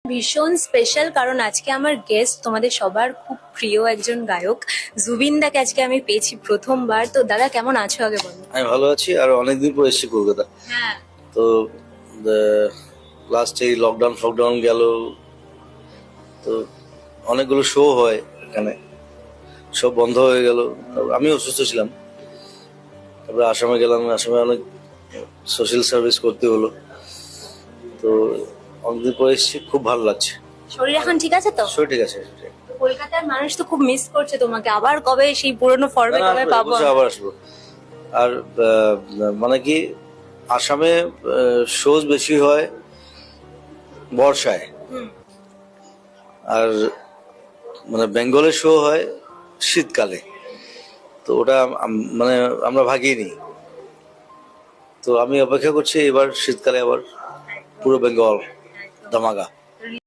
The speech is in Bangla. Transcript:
ভীষণ স্পেশাল, কারণ আজকে আমার গেস্ট তোমাদের সবার খুব প্রিয় একজন গায়ক জুবিন দাকে আজকে আমি পেয়েছি প্রথমবার। তো দাদা কেমন আছো আগে বলো। আমি ভালো আছি, আর অনেকদিন পর এসেছি কলকাতা। হ্যাঁ, তো লাস্ট এই লকডাউন ফকডাউন গেল, তো অনেকগুলো শো হয় এখানে, সব বন্ধ হয়ে গেল। আমি অসুস্থ ছিলাম, তারপরে আসামে গেলাম, আসামে অনেক সোশ্যাল সার্ভিস করতে হলো। তো অনেকদিন পর এসেছি, খুব ভালো লাগছে। শরীর এখন ঠিক আছে তো? সব ঠিক আছে। কলকাতার মানুষ তো খুব মিস করছে তোমাকে, আবার কবে সেই পুরনো ফর্মে কবে পাবো? আবার আসবো। আর মানে কি, আসামে শোজ বেশি হয় বর্ষায়, হুম। আর মানে বেঙ্গলের শো হয় শীতকালে। তো ওটা মানে আমরা ভাগিয়ে নিই। তো আমি অপেক্ষা করছি এবার শীতকালে আবার পুরো বেঙ্গল ধামাকা।